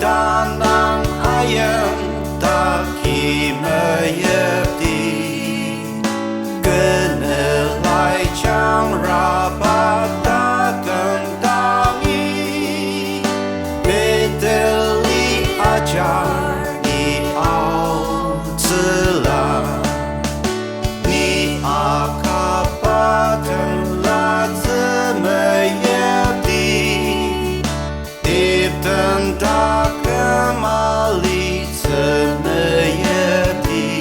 sedang ayam tak himayati kenalai chang rapat takkan tangi beteli ajar ni au celah ni akapatan la semayati Ibn tak kembali semayati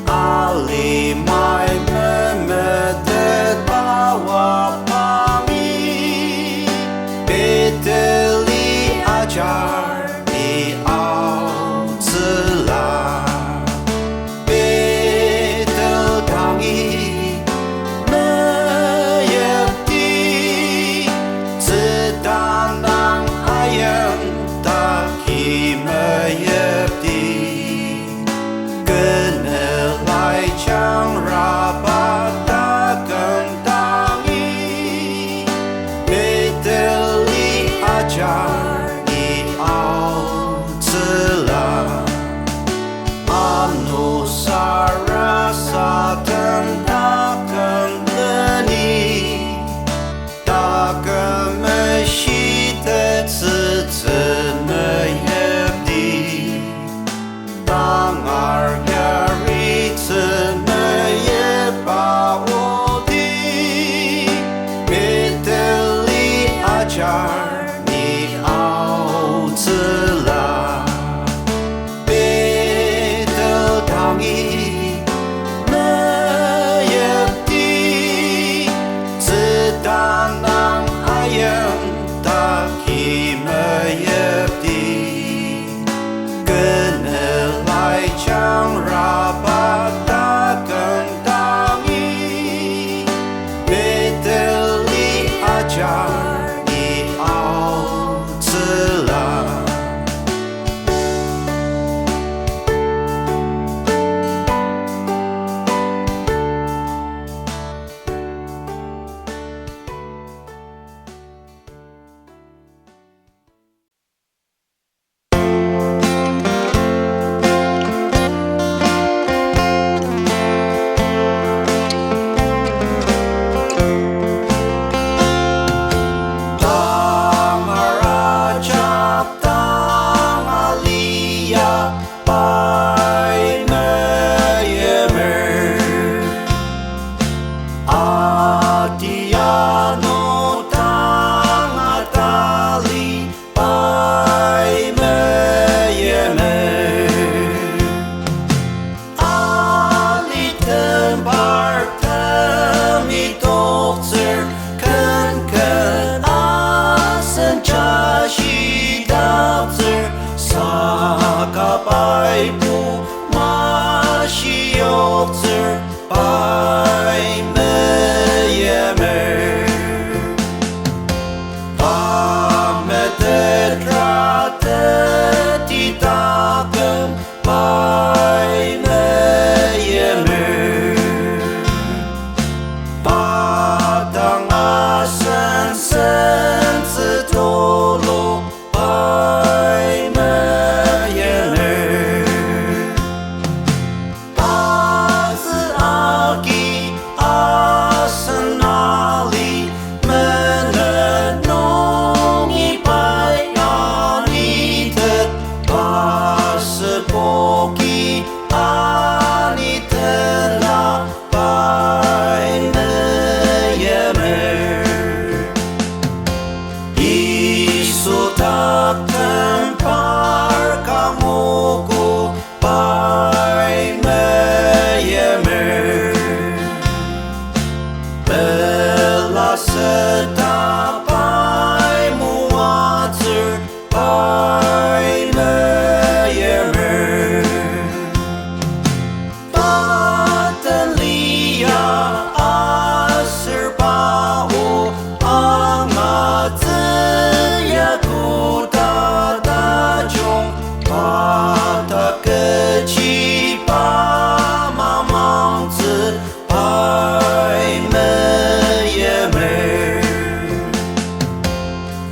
Ali mai memedet bawa pami beteli ajar di au celah betel tangi meyati sedang ayam tak himayati kenalai chang rapat takkan tangi beteli ajar di au celah Anusara satan takkan leni takkan mesyita semayati tangar gari semayapawati beteli ajar ni au celah betel tangi meyati sedang ayam tak himayati kenalai chang rapat takkan tangi beteli ajar di au celah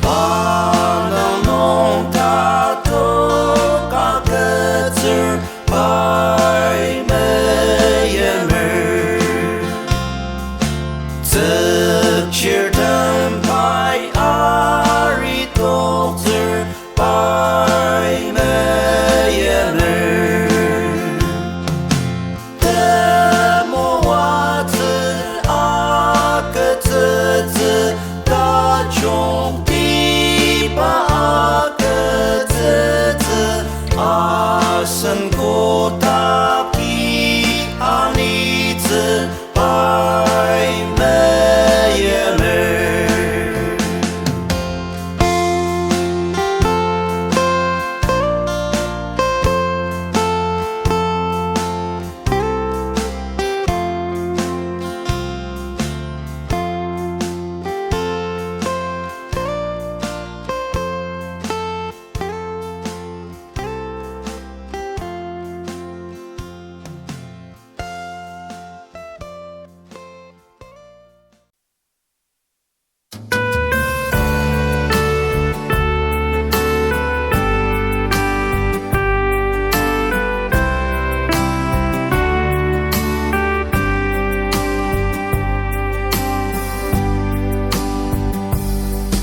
Panang nong ta 都嘎个子白没也没，这些灯牌阿里都子白没也没，的么袜子阿个子大穷地把个子阿生过大皮阿里子白没也没。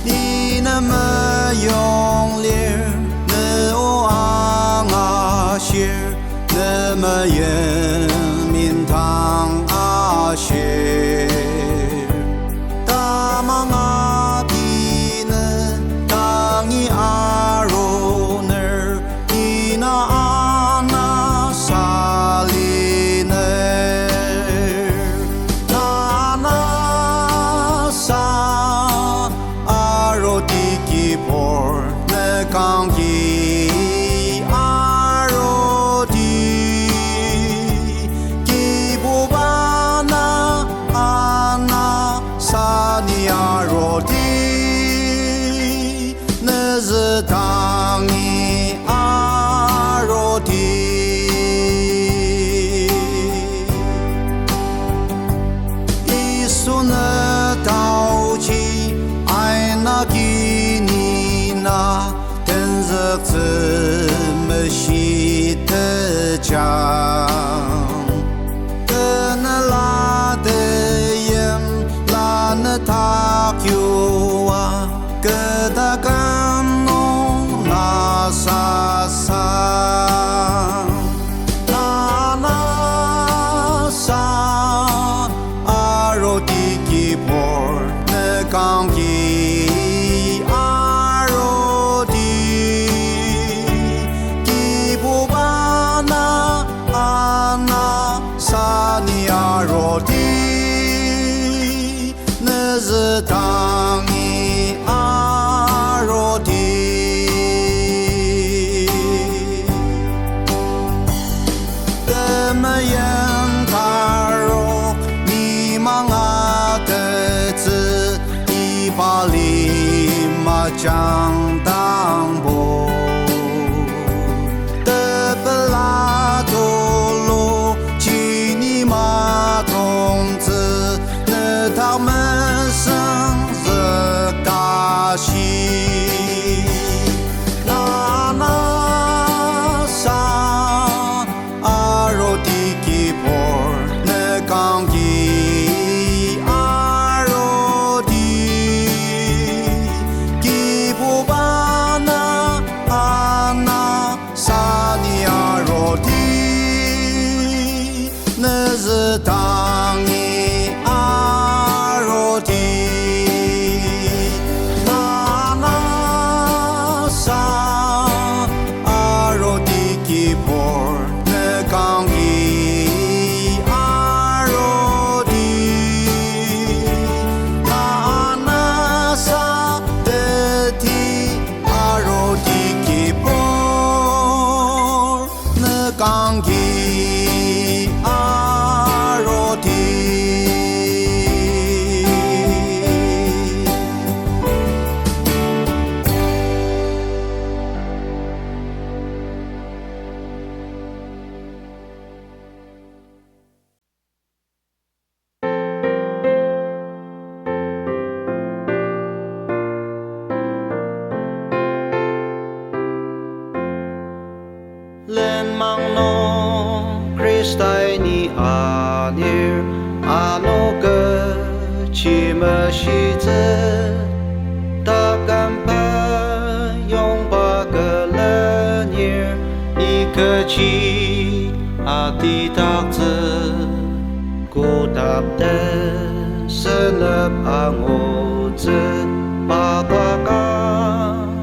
你那么用力，那我啊些，那么严明堂啊些，大忙啊比呢，当你啊罗呢，你那啊那沙里呢，那沙。Aroti por ne kangi aroti kibubana ana sani aroti ne zetangi aroti isu ne tao chi爱那给你那天热这么西的家，跟那拉的人拉那他有啊，跟他跟侬那啥啥，那啥阿罗的给婆那刚给。Aroti nezetangi aroti Demayan karo ni mga tezi ibali macang tangbo Tebelato你马童子，那他们生日大喜，那啥阿罗的吉波，那刚吉阿罗的吉布巴。chỉ mà chỉ thế ta cảm ba yong ba cái lên nhẹ ý cái chi à đi tác thế cô đáp thế sẽ lập à ngô thế ba ta ca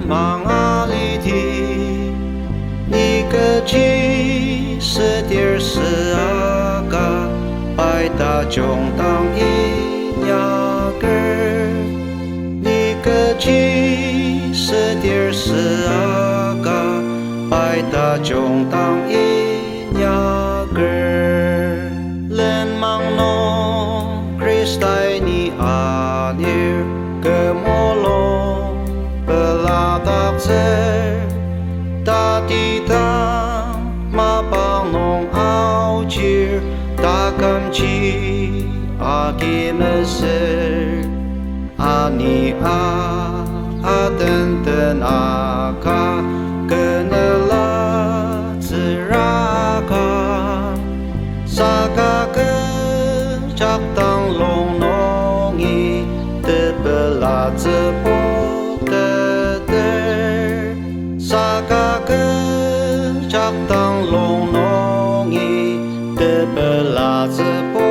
mang à lý thi ý cái chi sẽ điều sẽ à ca bài ta trong tăng ý nhà cơ ni cơ chi sẽ điều sẽ à ca bài ta trong tăng ý nhà cơ lên mang nó Christai ni à nier cơ mô lô bờ la đắc thế ta đi ta mà bằng nông áo chia ta cầm chi a kim se ani a ten ten a ka kenela tsiraka saka ke chak tang long nong i te bela tse po te te saka ke chak tang long nong i te bela tse po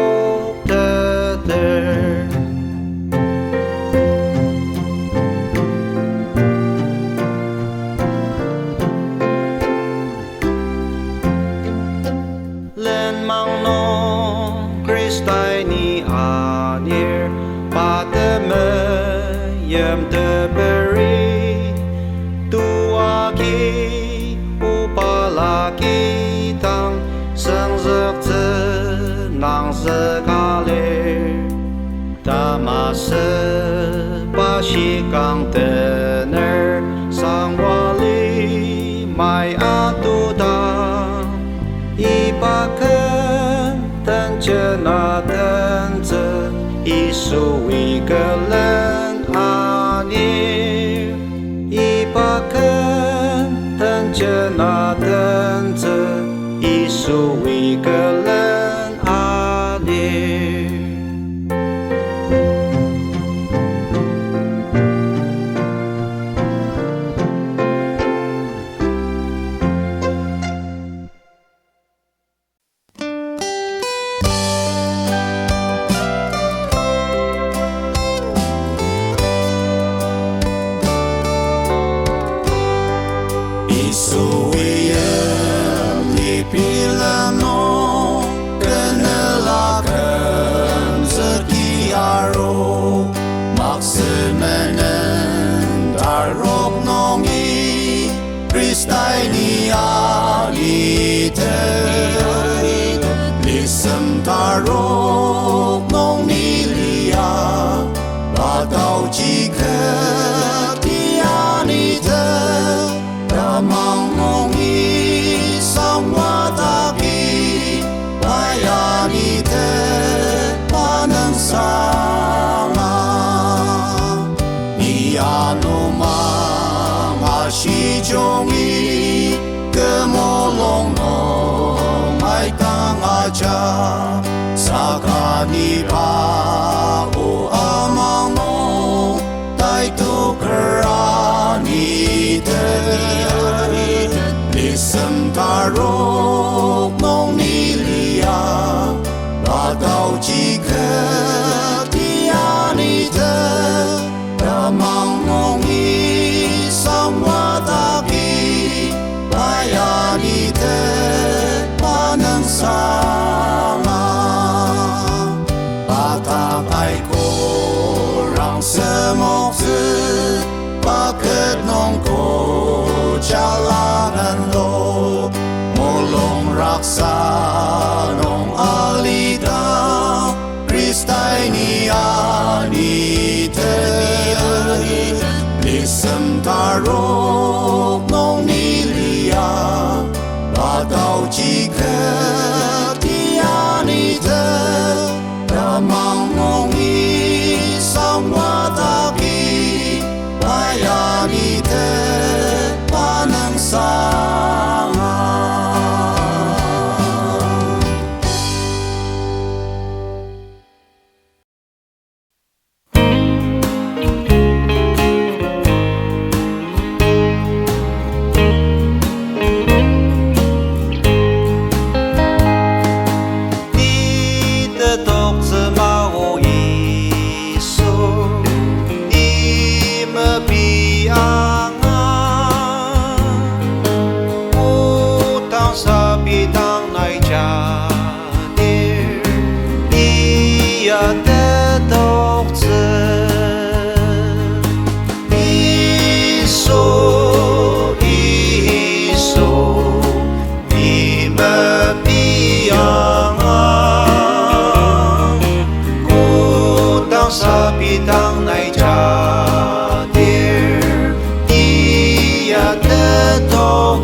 lên mang nó Christai ni à nier ba te me yem te beri tua ki upa la ki tang sang giấc te nang se ka le ta ma se ba shi kang te ner sang wa li mai a tu ta i ba ken tan che na tan ze i su i ke len a ni i ba ken tan che na tan ze i su i ke len a ni Christai ni a li te listen ta ro nong ni li a ba tao chi ke ti a ni te ra mang nong i sang wa ta ki ba ya ni te ba nang sa ma ni a no ma shi jong i ke mo long no mai tang a cha sa ka ni pa o a ma no tai tu kra ni te listen ta ro nong ni li a ba tao chi ke ti a ni te ra mang nong i sang wa ta ki ba ya ni te ba nang sa ma ba ta ai ko rang se mo se ba kết nong ko cha la nan lo mo long rak sa nong ali ta Christai ni a ni te listen ta ro nong ni li a ba tao chi ke ti a ni te ra mang nong i sang wa ta ki ba ya ni te ba nang sa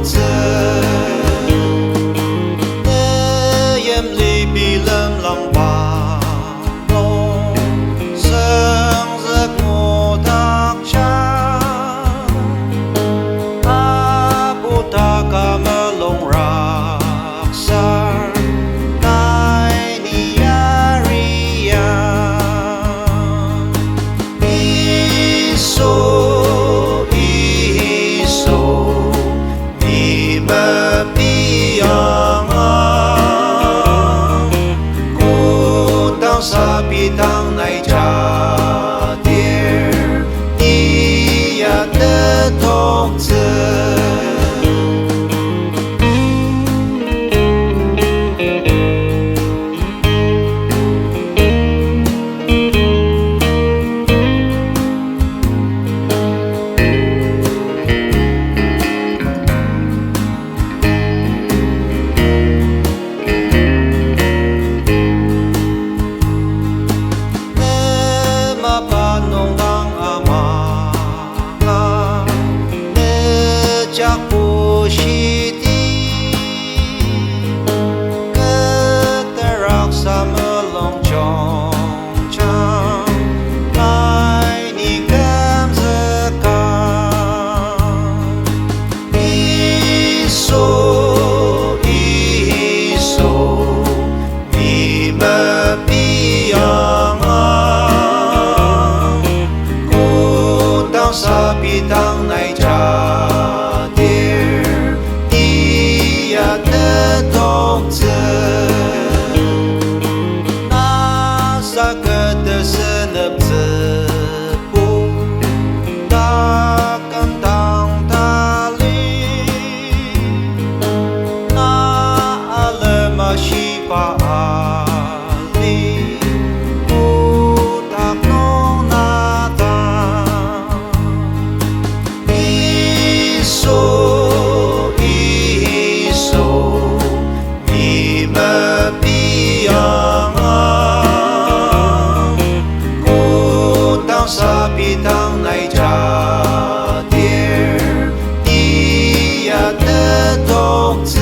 子。的眼里比冷冷巴龙，生日我大家，阿布达嘎么龙拉萨。Sabi tang nai cha dir dia de tok ze jak pushiti keterak samelong chong chang lai ni gam zekan iso ni me piang ku tang sapi tang nai cha的童子，那萨克的是那子不大干当大里，那阿勒玛西巴阿里不大弄那当，一说。Sabi tang nai cha dir dia de tok ze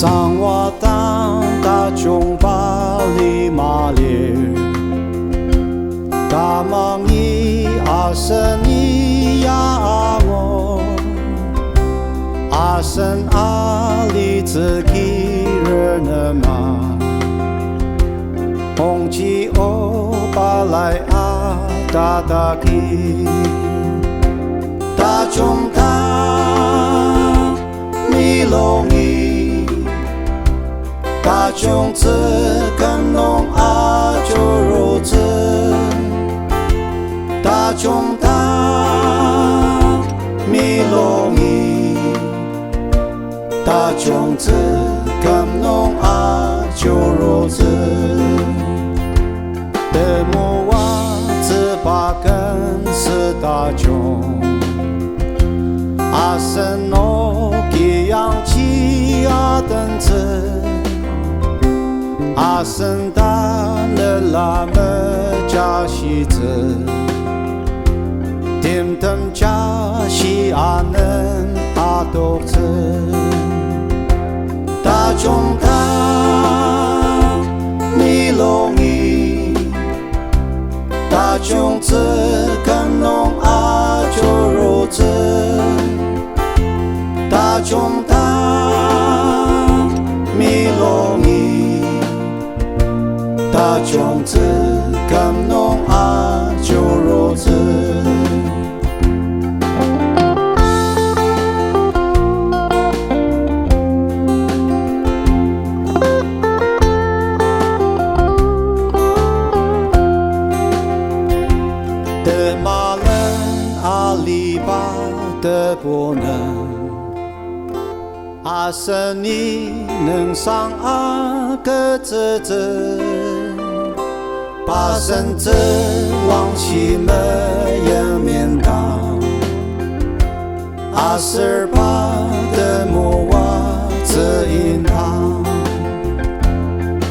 sang wa tang ta chung ba li ma le ta mang yi a sen yi ya wo a sen a li zi ki re ne ma hong chi o ba lai a da da ki ta chung ta mi long yi大种子耕农啊就如此，大种大米容易，大种子耕农啊就如此，的木娃子把根是大种，阿生诺给养鸡啊等子。阿生达的拉么加西子，点灯加西阿能阿多子，大众大米容易，大众子耕农阿就如此，大众大米容易。大种子耕农啊就如此，的马人阿里巴的不能，阿生你能上阿个子子。把身子往起么也面当，阿十八的木娃子银行，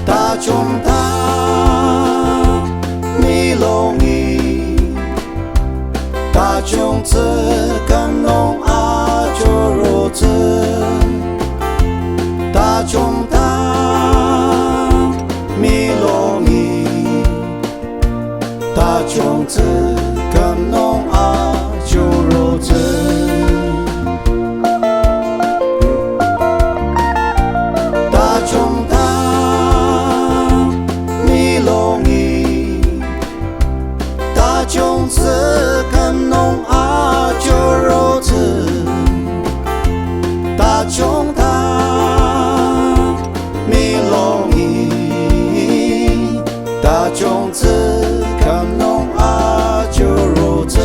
大种大米容易，大种子耕农啊就如此，大种大米容易。大种子耕农啊就如此，大种大米容易，大种子耕农啊就如此，大种大米容易，大种子。耕农啊就如此，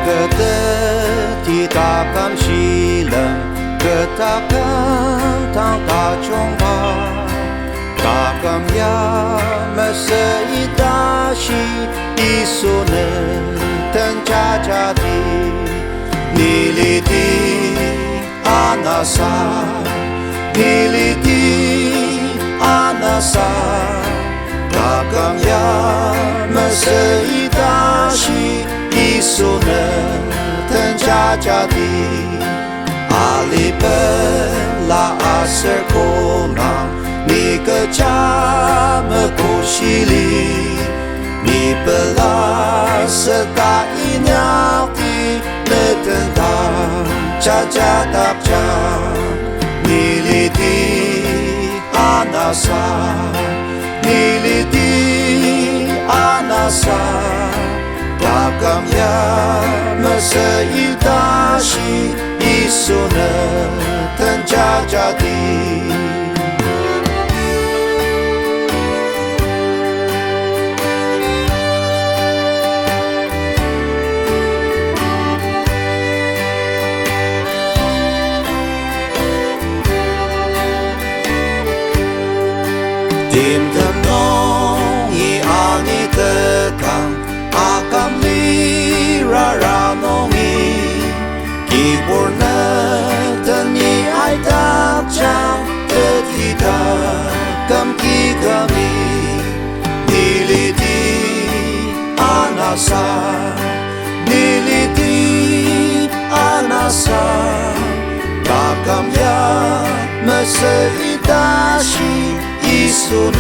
그때 다감 실은 그다감 당다 종바 다감야 메세이 다시 이소는 던자자디 닐리디 아나사 닐리디 아나사 다감야 메세이 다시 이소는 던자자디 알리벨라 아셀코나 니가 잠을 고시리 니벨라 스다 이냐티 느든다 자자답자 닐리디 아나사 닐리디 아나사 다감야 메세이 다시 이소는 던자자디 딤담농이 아니 듯한 아감리라라농이 기본은 든이 알답장 뜻이다 감기감이 닐리디 아나사 닐리디 아나사 다감야 메세이 다시 이소는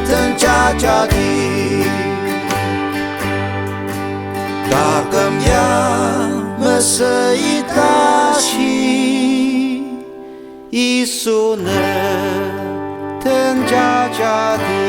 던자자디 다감야 메세이 다시 이소는 던자자디